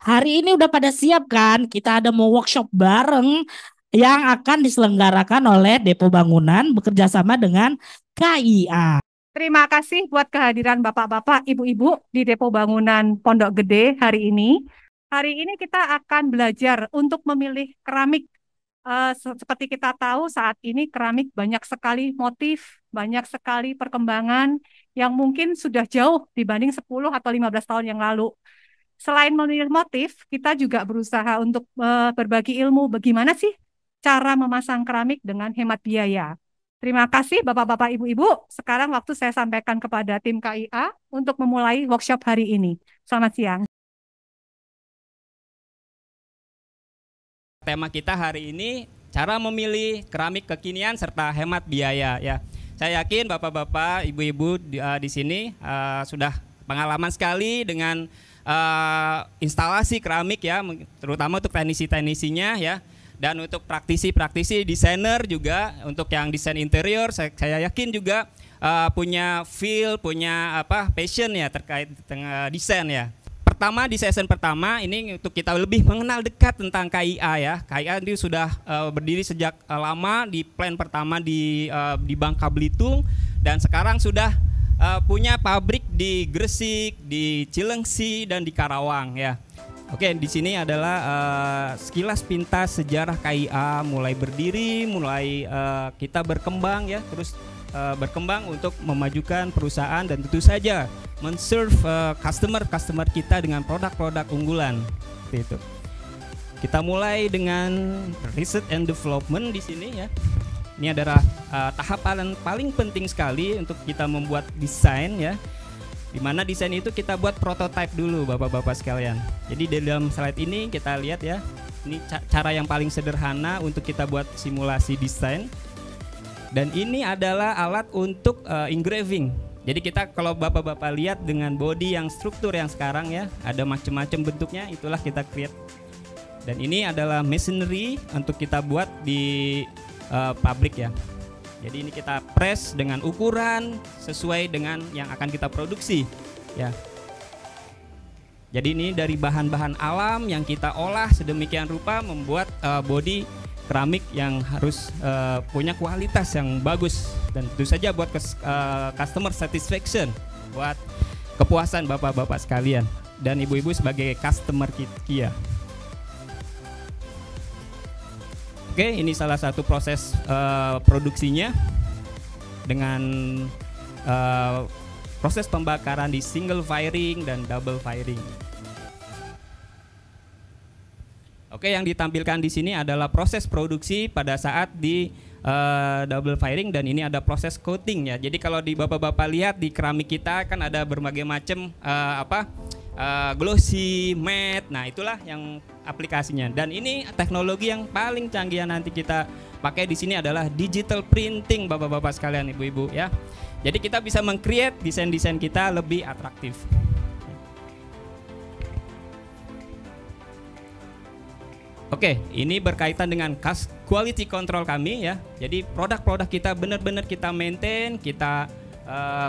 Hari ini udah pada siap kan? Kita ada mau workshop bareng yang akan diselenggarakan oleh Depo Bangunan bekerja sama dengan KIA. Terima kasih buat kehadiran Bapak-bapak, Ibu-ibu di Depo Bangunan Pondok Gede hari ini. Hari ini kita akan belajar untuk memilih keramik. Seperti kita tahu saat ini keramik banyak sekali motif, banyak sekali perkembangan yang mungkin sudah jauh dibanding 10 atau 15 tahun yang lalu. Selain memilih motif, kita juga berusaha untuk berbagi ilmu bagaimana sih cara memasang keramik dengan hemat biaya. Terima kasih Bapak-bapak, Ibu-ibu. Sekarang waktu saya sampaikan kepada tim KIA untuk memulai workshop hari ini. Selamat siang. Tema kita hari ini cara memilih keramik kekinian serta hemat biaya ya. Saya yakin bapak-bapak, ibu-ibu di sini sudah pengalaman sekali dengan instalasi keramik ya, terutama untuk teknisi-teknisinya ya. Dan untuk praktisi-praktisi desainer juga, untuk yang desain interior, saya yakin juga punya feel, punya passion ya terkait dengan desain ya. Pertama di session pertama ini untuk kita lebih mengenal dekat tentang KIA ya. KIA ini sudah berdiri sejak lama di plan pertama di Bangka Belitung dan sekarang sudah punya pabrik di Gresik, di Cilengsi dan di Karawang ya. Oke, di sini adalah sekilas pintas sejarah KIA mulai berdiri, mulai kita berkembang ya, terus berkembang untuk memajukan perusahaan dan tentu saja men-serve customer kita dengan produk-produk unggulan. Seperti itu. Kita mulai dengan research and development di sini ya. Ini adalah tahapan paling penting sekali untuk kita membuat desain ya. Di mana desain itu kita buat prototype dulu Bapak-bapak sekalian. Jadi di dalam slide ini kita lihat ya, ini cara yang paling sederhana untuk kita buat simulasi desain. Dan ini adalah alat untuk engraving. Jadi kita kalau Bapak-bapak lihat dengan body yang struktur yang sekarang ya, ada macam-macam bentuknya, itulah kita create. Dan ini adalah machinery untuk kita buat di pabrik ya. Jadi ini kita press dengan ukuran sesuai dengan yang akan kita produksi ya. Jadi ini dari bahan-bahan alam yang kita olah sedemikian rupa membuat body keramik yang harus punya kualitas yang bagus dan tentu saja buat customer satisfaction, buat kepuasan bapak-bapak sekalian dan ibu-ibu sebagai customer KIA. Oke, ini salah satu proses produksinya dengan proses pembakaran di single firing dan double firing. Oke, yang ditampilkan di sini adalah proses produksi pada saat di double firing dan ini ada proses coating ya. Jadi kalau di bapak-bapak lihat di keramik kita kan ada berbagai macam glossy, matte. Nah, itulah yang aplikasinya. Dan ini teknologi yang paling canggih yang nanti kita pakai di sini adalah digital printing bapak-bapak sekalian, ibu-ibu ya. Jadi kita bisa meng-create desain-desain kita lebih atraktif. Oke, ini berkaitan dengan quality control kami ya. Jadi produk-produk kita benar-benar kita maintain, kita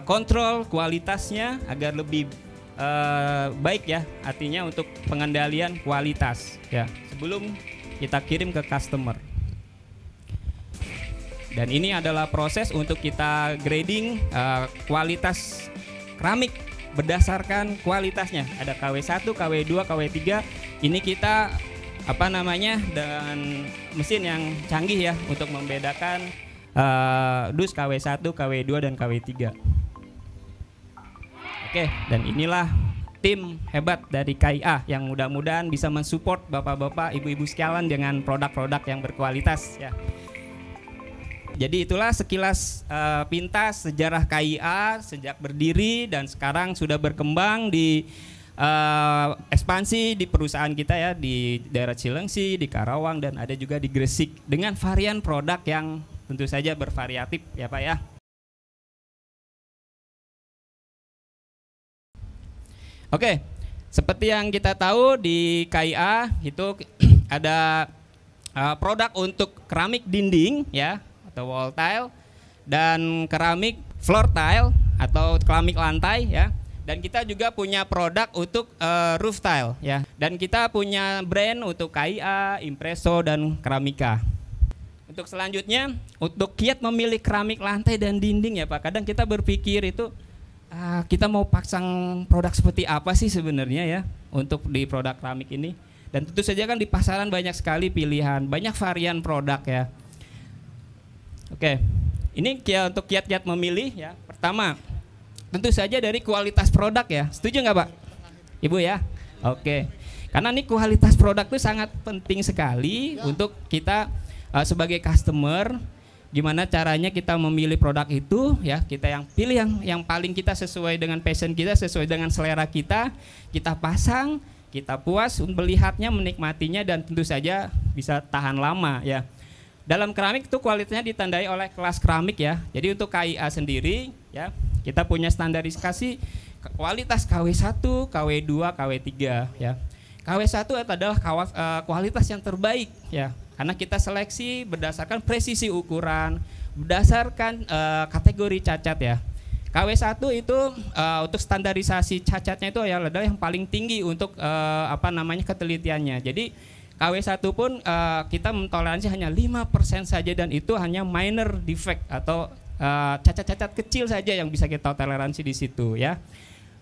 kontrol kualitasnya agar lebih baik ya. Artinya untuk pengendalian kualitas ya sebelum kita kirim ke customer. Dan ini adalah proses untuk kita grading kualitas keramik berdasarkan kualitasnya. Ada KW1, KW2, KW3. Ini kita dengan mesin yang canggih ya untuk membedakan dus KW1, KW2 dan KW3. Oke, dan inilah tim hebat dari KIA yang mudah-mudahan bisa mensupport bapak-bapak, ibu-ibu sekalian dengan produk-produk yang berkualitas ya. Jadi itulah sekilas pintas sejarah KIA sejak berdiri dan sekarang sudah berkembang di ekspansi di perusahaan kita ya di daerah Cilengsi, di Karawang dan ada juga di Gresik dengan varian produk yang tentu saja bervariatif ya Pak ya. Oke, seperti yang kita tahu di KIA itu ada produk untuk keramik dinding ya atau wall tile dan keramik floor tile atau keramik lantai ya. Dan kita juga punya produk untuk roof tile ya. Dan kita punya brand untuk KIA, Impresso dan Keramika. Untuk selanjutnya, untuk kiat memilih keramik lantai dan dinding ya Pak. Kadang kita berpikir itu kita mau pasang produk seperti apa sih sebenarnya ya untuk di produk keramik ini. Dan tentu saja kan di pasaran banyak sekali pilihan, banyak varian produk ya. Oke, ini untuk kiat-kiat memilih ya. Pertama, tentu saja dari kualitas produk ya. Setuju nggak Pak? Ibu ya? Oke, karena ini kualitas produk itu sangat penting sekali untuk kita sebagai customer. Gimana caranya kita memilih produk itu ya, kita yang pilih yang paling kita sesuai dengan passion kita, sesuai dengan selera kita pasang. Kita puas melihatnya, menikmatinya, dan tentu saja bisa tahan lama ya. Dalam keramik itu kualitasnya ditandai oleh kelas keramik ya. Jadi untuk KIA sendiri ya, kita punya standarisasi kualitas KW1, KW2, KW3 ya. KW1 adalah kualitas yang terbaik ya. Karena kita seleksi berdasarkan presisi ukuran, berdasarkan kategori cacat ya. KW1 itu untuk standarisasi cacatnya itu adalah yang paling tinggi untuk ketelitiannya. Jadi KW1 pun kita mentoleransi hanya 5% saja, dan itu hanya minor defect atau cacat-cacat kecil saja yang bisa kita toleransi di situ ya.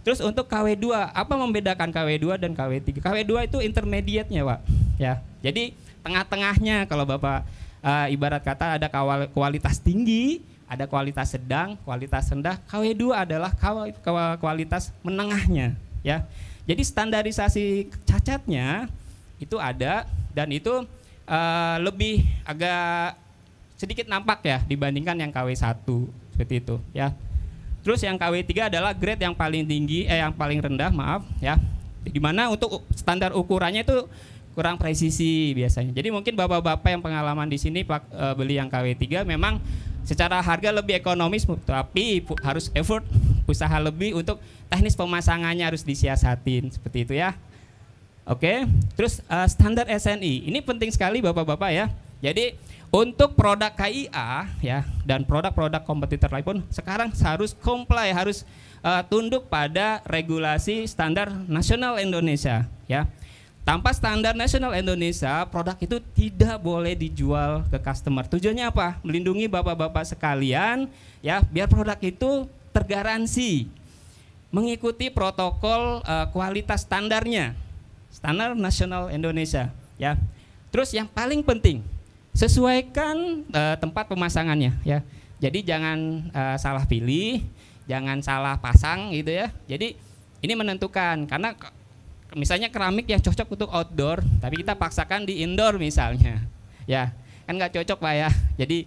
Terus untuk KW2, apa membedakan KW2 dan KW3? KW2 itu intermediate-nya Pak ya. Jadi tengah-tengahnya, kalau Bapak ibarat kata ada kualitas tinggi, ada kualitas sedang, kualitas rendah. KW2 adalah kualitas menengahnya ya. Jadi standarisasi cacatnya itu ada, dan itu lebih agak sedikit nampak ya dibandingkan yang KW1 seperti itu ya. Terus yang KW3 adalah grade yang paling tinggi, yang paling rendah maaf ya. Dimana untuk standar ukurannya itu kurang presisi biasanya. Jadi mungkin bapak-bapak yang pengalaman di sini beli yang KW3 memang secara harga lebih ekonomis, tapi harus effort, usaha lebih untuk teknis pemasangannya harus disiasatin seperti itu ya. Oke, terus standar SNI ini penting sekali bapak-bapak ya. Jadi untuk produk KIA ya dan produk-produk kompetitor lain pun sekarang harus comply, harus tunduk pada regulasi standar nasional Indonesia ya. Tanpa standar nasional Indonesia, produk itu tidak boleh dijual ke customer. Tujuannya apa? Melindungi bapak-bapak sekalian ya, biar produk itu tergaransi mengikuti protokol kualitas standarnya, standar nasional Indonesia ya. Terus yang paling penting, sesuaikan tempat pemasangannya ya. Jadi jangan salah pilih, jangan salah pasang gitu ya. Jadi ini menentukan, karena misalnya keramik yang cocok untuk outdoor, tapi kita paksakan di indoor misalnya, ya kan nggak cocok Pak ya. Jadi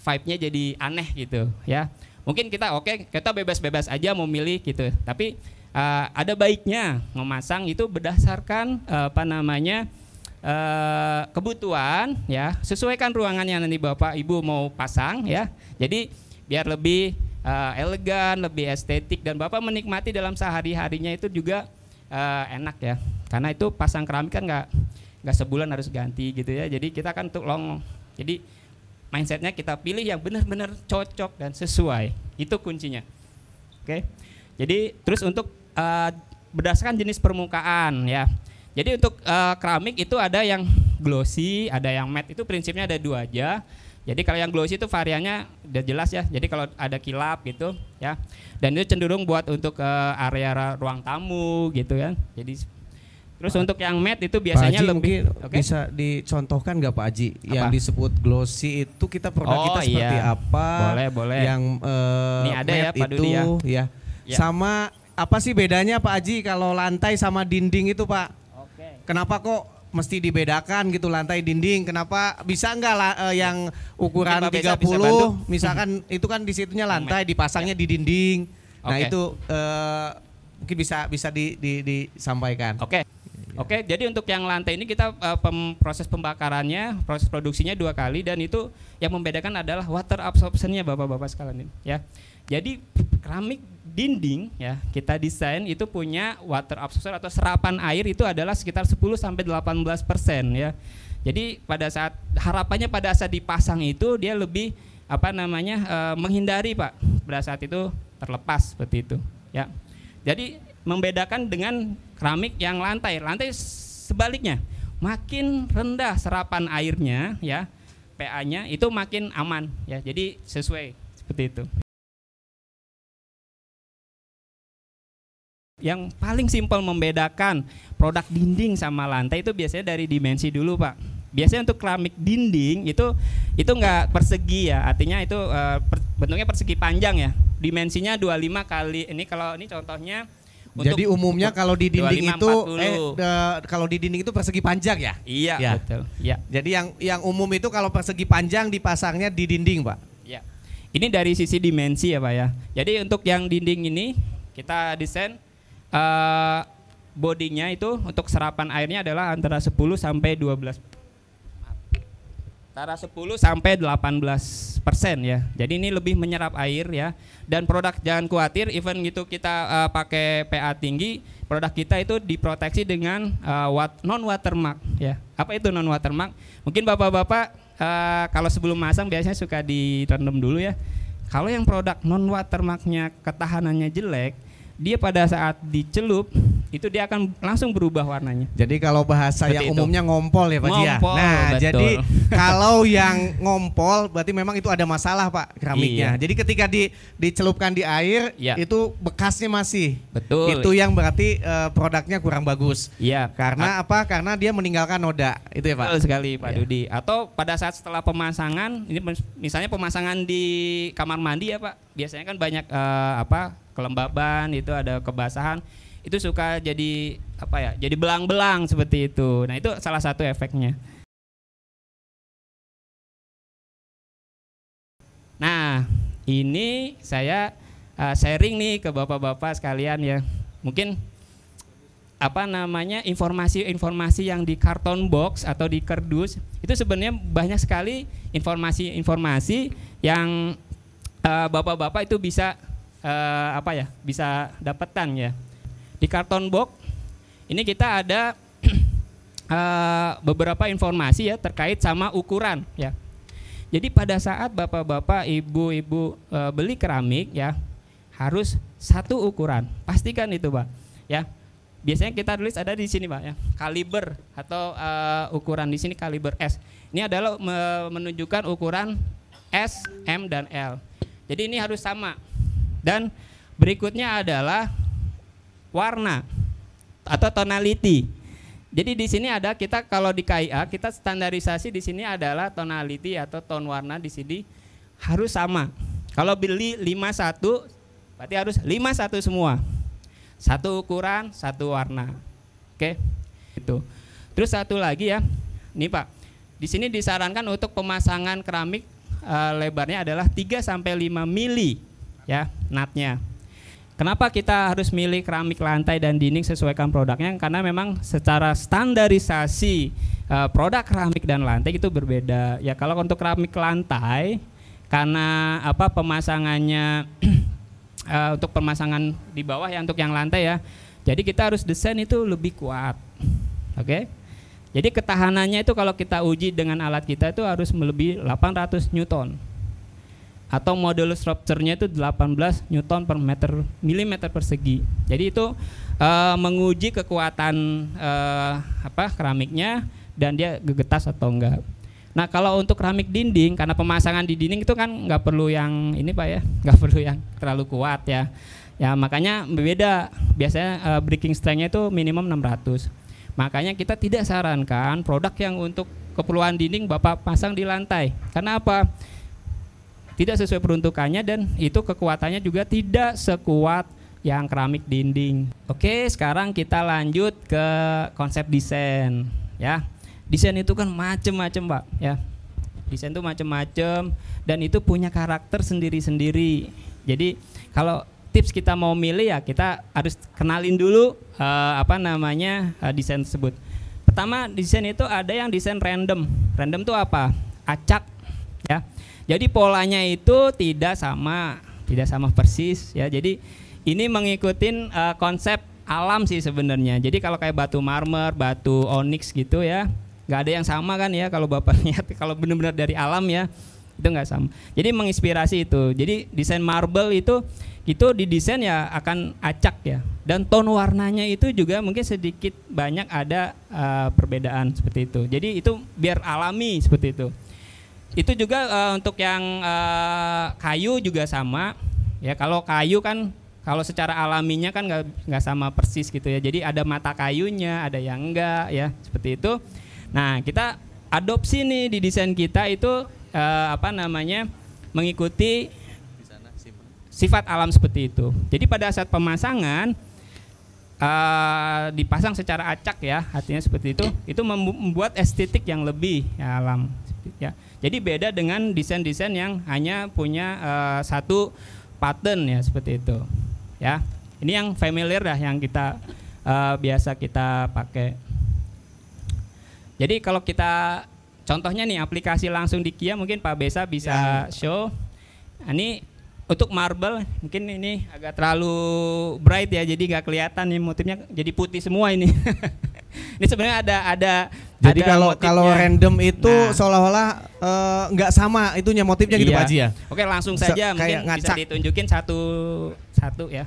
vibe-nya jadi aneh gitu ya. Mungkin kita kita bebas-bebas aja mau milih gitu, tapi ada baiknya memasang itu berdasarkan kebutuhan ya. Sesuaikan ruangannya nanti Bapak Ibu mau pasang ya. Jadi biar lebih elegan, lebih estetik, dan Bapak menikmati dalam sehari-harinya itu juga enak ya, karena itu pasang keramik kan nggak sebulan harus ganti gitu ya. Jadi kita kan untuk jadi mindsetnya kita pilih yang benar-benar cocok dan sesuai, itu kuncinya. Oke. Jadi terus untuk berdasarkan jenis permukaan ya. Jadi untuk keramik itu ada yang glossy, ada yang matte, itu prinsipnya ada dua aja. Jadi kalau yang glossy itu variannya udah jelas ya. Jadi kalau ada kilap gitu ya. Dan itu cenderung buat untuk area ruang tamu gitu kan. Jadi terus untuk yang matte itu biasanya Pak Haji, lebih bisa dicontohkan nggak Pak Haji yang disebut glossy itu produk kita seperti apa? Boleh. Yang ini ada ya Pak Dudi ya. Sama apa sih bedanya Pak Haji kalau lantai sama dinding itu Pak? Kenapa kok mesti dibedakan gitu lantai dinding? Kenapa bisa enggak yang ukuran 30 misalkan itu kan di situnya lantai, dipasangnya di dinding. Nah itu mungkin bisa disampaikan. Oke, jadi untuk yang lantai ini kita proses pembakarannya, proses produksinya 2 kali, dan itu yang membedakan adalah water absorption-nya bapak-bapak sekalian ya. Jadi keramik dinding ya kita desain itu punya water absorption atau serapan air itu adalah sekitar 10-18% ya. Jadi pada saat harapannya pada saat dipasang itu dia lebih menghindari Pak pada saat itu terlepas seperti itu ya. Jadi membedakan dengan keramik yang lantai. Lantai sebaliknya, makin rendah serapan airnya ya, pH-nya itu makin aman ya. Jadi sesuai seperti itu. Yang paling simpel membedakan produk dinding sama lantai itu biasanya dari dimensi dulu, Pak. Biasanya untuk keramik dinding itu enggak persegi ya, artinya itu bentuknya persegi panjang ya. Dimensinya 25 kali ini, kalau ini contohnya. Jadi umumnya kalau di dinding 25, itu 40. kalau di dinding itu persegi panjang ya? Iya, ya. Betul. Ya. Jadi yang umum itu kalau persegi panjang dipasangnya di dinding, Pak. Ya. Ini dari sisi dimensi ya, Pak ya. Jadi untuk yang dinding ini kita desain bodinya itu untuk serapan airnya adalah antara 10 sampai 12. Antara 10 sampai 18% ya. Jadi ini lebih menyerap air ya. Dan produk jangan khawatir, even gitu kita pakai pH tinggi, produk kita itu diproteksi dengan non watermark ya. Apa itu non watermark? Mungkin bapak-bapak kalau sebelum masang biasanya suka direndam dulu ya. Kalau yang produk non watermarknya ketahanannya jelek, dia pada saat dicelup itu dia akan langsung berubah warnanya. Jadi kalau bahasa seperti yang itu. umumnya ngompol ya Pak Ji ya. Nah, betul. jadi kalau yang ngompol berarti memang itu ada masalah Pak keramiknya. Iya. Jadi ketika dicelupkan di air ya. itu bekasnya masih. Betul. Itu yang berarti produknya kurang bagus. Iya. Karena apa? Karena dia meninggalkan noda. Itu ya Pak. Betul sekali Pak Iya. Dudi. Atau pada saat setelah pemasangan, ini misalnya pemasangan di kamar mandi ya Pak. Biasanya kan banyak kelembaban, itu ada kebasahan. Itu suka jadi jadi belang-belang seperti itu. Nah, itu salah satu efeknya. Nah, ini saya sharing nih ke bapak-bapak sekalian ya. Mungkin informasi-informasi yang di karton box atau di kardus itu sebenarnya banyak sekali informasi-informasi yang bapak-bapak itu bisa bisa dapatkan ya. Di karton box ini kita ada beberapa informasi ya terkait sama ukuran ya. Jadi pada saat bapak-bapak, ibu-ibu beli keramik ya harus satu ukuran. Pastikan itu Pak ya. Biasanya kita tulis ada di sini Pak ya, kaliber atau ukuran di sini kaliber S. Ini adalah menunjukkan ukuran S, M dan L. Jadi ini harus sama. Dan berikutnya adalah warna atau tonality. Jadi di sini ada kita kalau di KIA kita standarisasi di sini adalah tonality atau tone warna di sini harus sama. Kalau beli 51 berarti harus 51 semua. Satu ukuran, satu warna. Oke. Itu. Terus satu lagi ya. Nih Pak. Di sini disarankan untuk pemasangan keramik lebarnya adalah 3 sampai 5 mili ya, natnya. Kenapa kita harus milih keramik lantai dan dinding sesuaikan produknya? Karena memang secara standarisasi produk keramik dan lantai itu berbeda. Ya kalau untuk keramik lantai karena pemasangannya untuk pemasangan di bawah ya untuk yang lantai ya. Jadi kita harus desain itu lebih kuat. Oke? Jadi ketahanannya itu kalau kita uji dengan alat kita itu harus melebihi 800 Newton. Atau modulus rupture-nya itu 18 Newton per milimeter persegi. Jadi itu menguji kekuatan keramiknya dan dia gegetas atau enggak. Nah kalau untuk keramik dinding, karena pemasangan di dinding itu kan nggak perlu yang ini Pak ya, nggak perlu yang terlalu kuat ya. Ya makanya berbeda. Biasanya breaking strength-nya itu minimum 600. Makanya kita tidak sarankan produk yang untuk keperluan dinding Bapak pasang di lantai. Karena apa? Tidak sesuai peruntukannya dan itu kekuatannya juga tidak sekuat yang keramik dinding. Oke, sekarang kita lanjut ke konsep desain ya. Desain itu kan macem-macem Pak ya. Desain itu macem-macem dan itu punya karakter sendiri-sendiri. Jadi kalau tips kita mau milih ya kita harus kenalin dulu desain tersebut. Pertama, desain itu ada yang desain random. Random itu apa? Acak ya. Jadi polanya itu tidak sama persis ya. Jadi ini mengikuti konsep alam sih sebenarnya. Jadi kalau kayak batu marmer, batu onyx gitu ya, nggak ada yang sama kan ya kalau Bapak lihat. Kalau benar-benar dari alam ya, Itu nggak sama. Jadi menginspirasi itu. Jadi desain marble itu didesain ya akan acak ya. Dan tone warnanya itu juga mungkin sedikit banyak ada perbedaan seperti itu. Jadi itu biar alami seperti itu. Itu juga untuk yang kayu juga sama. Ya kalau kayu kan kalau secara alaminya kan nggak sama persis gitu ya. Jadi ada mata kayunya, ada yang enggak ya seperti itu. Nah kita adopsi nih di desain kita itu mengikuti sifat alam seperti itu. Jadi pada saat pemasangan dipasang secara acak ya, artinya seperti itu membuat estetik yang lebih ya, alam ya. Jadi beda dengan desain-desain yang hanya punya satu pattern ya seperti itu ya. Ini yang familiar dah yang kita biasa kita pakai. Jadi kalau kita contohnya nih aplikasi langsung di Kia mungkin Pak Besa bisa show. Ini untuk marble mungkin ini agak terlalu bright ya, jadi nggak kelihatan nih motifnya, jadi putih semua ini. Ini sebenarnya ada. Jadi kalau random itu seolah-olah nggak sama itunya motifnya gitu Pak Haji ya. Oke langsung saja mungkin bisa ditunjukin satu ya,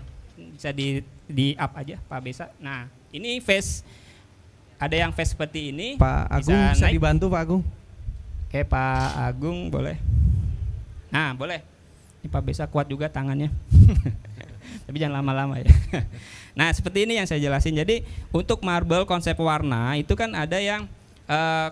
bisa di up aja Pak Besa. Nah ini face. Ada yang face seperti ini. Pak Agung bisa dibantu Pak Agung. Oke Pak Agung boleh. Nah boleh. Ini Pak Besa kuat juga tangannya. Tapi jangan lama-lama ya. Nah seperti ini yang saya jelasin. Jadi untuk marble konsep warna itu kan ada yang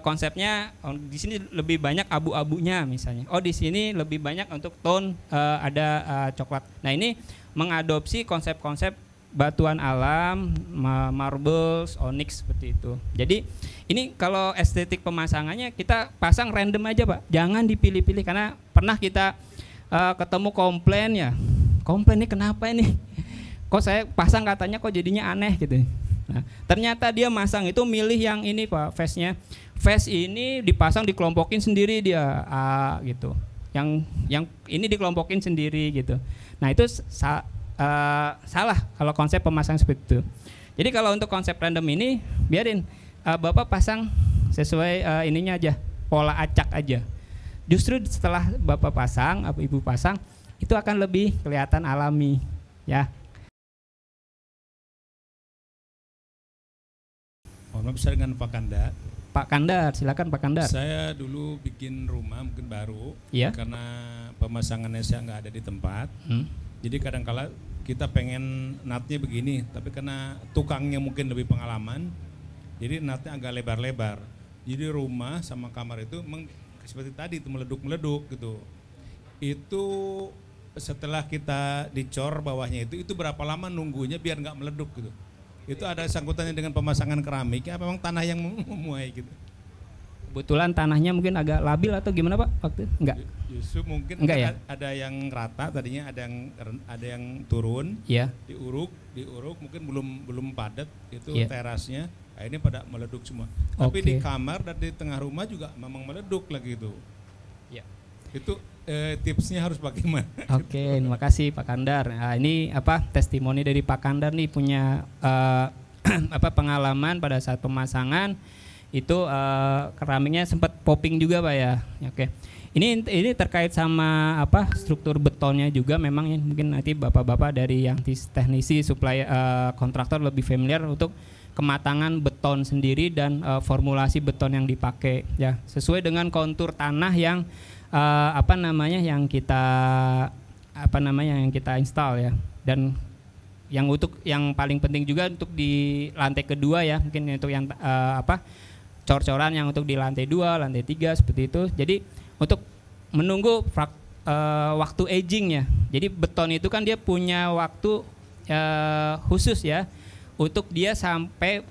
konsepnya di sini lebih banyak abu-abunya misalnya. Oh di sini lebih banyak untuk tone ada coklat. Nah ini mengadopsi konsep-konsep batuan alam, marbles, onyx seperti itu. Jadi ini kalau estetik pemasangannya kita pasang random aja Pak, jangan dipilih-pilih karena pernah kita ketemu komplain ya, komplain ini kenapa ini? Kok saya pasang katanya kok jadinya aneh gitu. Nah, ternyata dia masang itu milih yang ini Pak, face-nya. Face ini dipasang dikelompokin sendiri dia gitu. Yang ini dikelompokin sendiri gitu. Nah itu salah kalau konsep pemasangan seperti itu. Jadi kalau untuk konsep random ini biarin Bapak pasang sesuai ininya aja, pola acak aja. Justru setelah Bapak pasang, Ibu pasang, itu akan lebih kelihatan alami ya. Mohon maaf, saya dengan Pak Kandar. Pak Kandar, silakan Pak Kandar. Saya dulu bikin rumah mungkin baru, ya. Karena pemasangannya saya nggak ada di tempat. Jadi kadang-kala kita pengen natnya begini, tapi karena tukangnya mungkin lebih pengalaman, jadi natnya agak lebar-lebar. Jadi rumah sama kamar itu seperti tadi itu meleduk-meleduk gitu. Itu setelah kita dicor bawahnya itu berapa lama nunggunya biar nggak meleduk gitu. Itu ada sangkutannya dengan pemasangan keramik, apa memang tanah yang memuai gitu? Kebetulan tanahnya mungkin agak labil atau gimana Pak waktu itu? Enggak. Justru mungkin enggak ya? Ada yang rata tadinya, ada yang turun. Iya. Diuruk mungkin belum padat itu terasnya. Nah, ini pada meleduk semua. Tapi di kamar dan di tengah rumah juga memang meleduk lagi itu. Iya. Itu tipsnya harus bagaimana? Oke, terima kasih Pak Kandar. Nah, ini testimoni dari Pak Kandar nih punya pengalaman pada saat pemasangan. Itu keramiknya sempat popping juga Pak ya. Oke. Ini terkait sama struktur betonnya juga memang ya, mungkin nanti Bapak-bapak dari yang teknisi supply kontraktor lebih familiar untuk kematangan beton sendiri dan formulasi beton yang dipakai ya, sesuai dengan kontur tanah yang yang kita install ya. Dan yang paling penting juga untuk di lantai kedua ya, mungkin untuk yang cor-coran yang untuk di lantai 2, lantai 3 seperti itu. Jadi untuk menunggu waktu aging ya. Jadi beton itu kan dia punya waktu khusus ya untuk dia sampai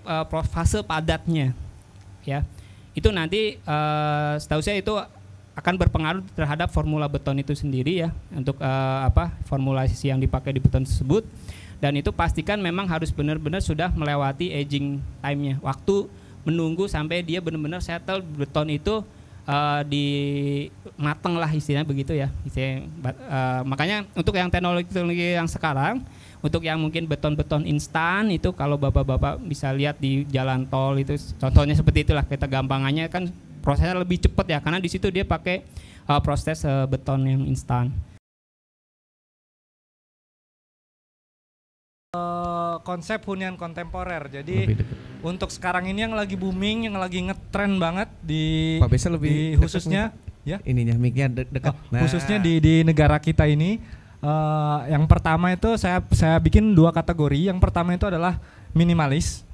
fase padatnya ya. Itu nanti setahu saya itu akan berpengaruh terhadap formula beton itu sendiri ya, untuk formulasi yang dipakai di beton tersebut. Dan itu pastikan memang harus benar-benar sudah melewati aging time-nya, waktu menunggu sampai dia benar-benar settle beton itu di mateng lah istilahnya begitu ya. Makanya untuk yang teknologi yang sekarang, untuk yang mungkin beton-beton instan itu kalau bapak-bapak bisa lihat di jalan tol itu contohnya seperti itulah, kita gampangannya kan prosesnya lebih cepat ya, karena di situ dia pakai proses beton yang instan. Konsep hunian kontemporer. Jadi untuk sekarang ini yang lagi booming, yang lagi ngetren banget di Pak Besa lebih khususnya ya ininya mic-nya dekat. Khususnya di negara kita ini. Yang pertama itu saya bikin 2 kategori. Yang pertama itu adalah minimalis.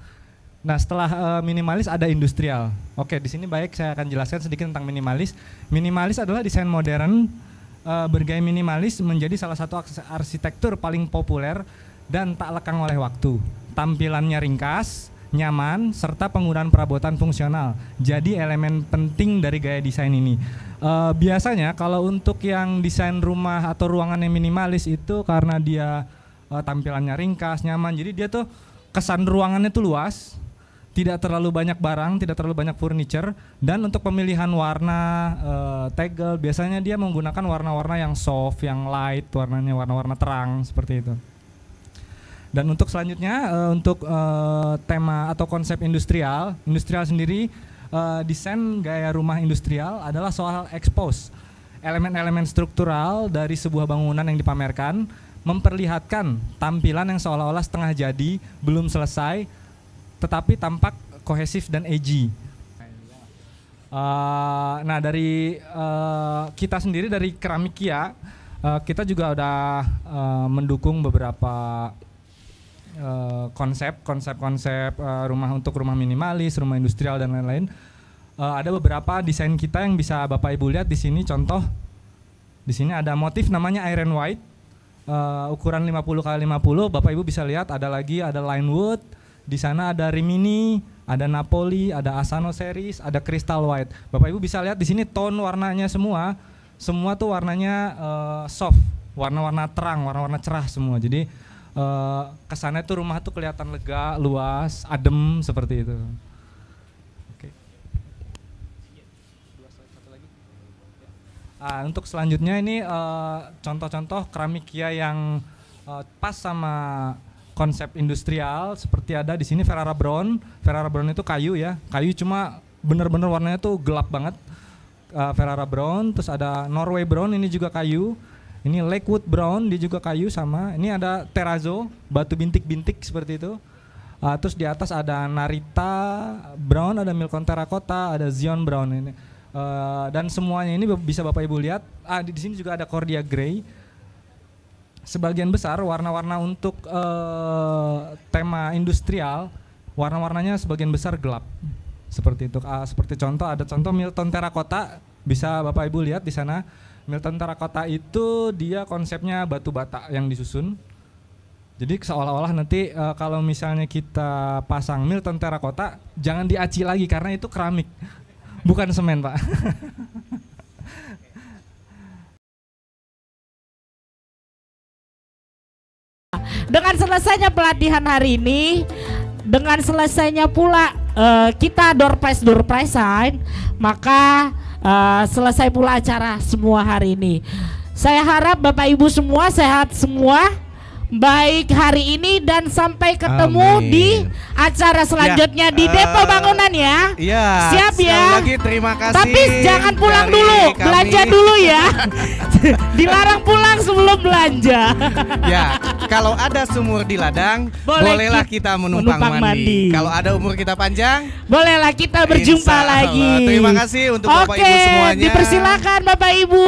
Nah, setelah minimalis ada industrial. Oke, di sini baik saya akan jelaskan sedikit tentang minimalis. Minimalis adalah desain modern bergaya minimalis menjadi salah satu arsitektur paling populer dan tak lekang oleh waktu. Tampilannya ringkas, nyaman, serta penggunaan perabotan fungsional. Jadi elemen penting dari gaya desain ini. Biasanya kalau untuk yang desain rumah atau ruangan yang minimalis itu karena dia tampilannya ringkas, nyaman. Jadi dia tuh kesan ruangannya tuh luas, tidak terlalu banyak barang, tidak terlalu banyak furniture. Dan untuk pemilihan warna tegel, biasanya dia menggunakan warna-warna yang soft, yang light, warnanya warna-warna terang seperti itu. Dan untuk selanjutnya untuk tema atau konsep industrial sendiri desain gaya rumah industrial adalah soal expose. Elemen-elemen struktural dari sebuah bangunan yang dipamerkan memperlihatkan tampilan yang seolah-olah setengah jadi, belum selesai, tetapi tampak kohesif dan edgy. Nah dari kita sendiri dari Keramikia, kita juga udah mendukung beberapa konsep rumah untuk rumah minimalis, rumah industrial dan lain-lain. Ada beberapa desain kita yang bisa Bapak Ibu lihat di sini. Contoh, di sini ada motif namanya iron white, ukuran 50x50. Bapak Ibu bisa lihat ada lagi ada line wood. Di sana ada Rimini, ada Napoli, ada Asano series, ada crystal white. Bapak Ibu bisa lihat di sini tone warnanya semua tuh warnanya soft, warna-warna terang, warna-warna cerah semua. Jadi kesannya tuh rumah tuh kelihatan lega, luas, adem seperti itu. Oke. Untuk selanjutnya ini contoh-contoh Keramikia yang pas sama konsep industrial. Seperti ada di sini Ferrara Brown. Ferrara Brown itu kayu ya, kayu cuma bener-bener warnanya tuh gelap banget. Ferrara Brown, terus ada Norway Brown, ini juga kayu. Ini Lakewood Brown, dia juga kayu sama. Ini ada terrazzo, batu bintik-bintik seperti itu. Terus di atas ada Narita Brown, ada Milcon Terracotta, ada Zion Brown ini. Dan semuanya ini bisa Bapak Ibu lihat. Di sini juga ada Cordia Grey. Sebagian besar warna-warna untuk tema industrial, warna-warnanya sebagian besar gelap. Seperti itu. Seperti contoh, ada contoh Milton Terracotta, bisa Bapak Ibu lihat di sana. Milton Terracotta itu dia konsepnya batu bata yang disusun. Jadi seolah-olah nanti kalau misalnya kita pasang Milton Terracotta, jangan diaci lagi karena itu keramik, bukan semen, Pak. Dengan selesainya pelatihan hari ini, dengan selesainya pula kita door prize sign, maka selesai pula acara semua hari ini. Saya harap Bapak Ibu semua sehat semua, baik hari ini dan sampai ketemu di acara selanjutnya di Depo Bangunan ya. Iya. Siap ya. Lagi terima kasih. Tapi jangan pulang dulu, belanja dulu ya. Dilarang pulang sebelum belanja. Ya, kalau ada sumur di ladang, bolehlah kita menumpang mandi. Kalau ada umur kita panjang, bolehlah kita berjumpa lagi. Terima kasih untuk Bapak Ibu semuanya. Dipersilakan Bapak Ibu.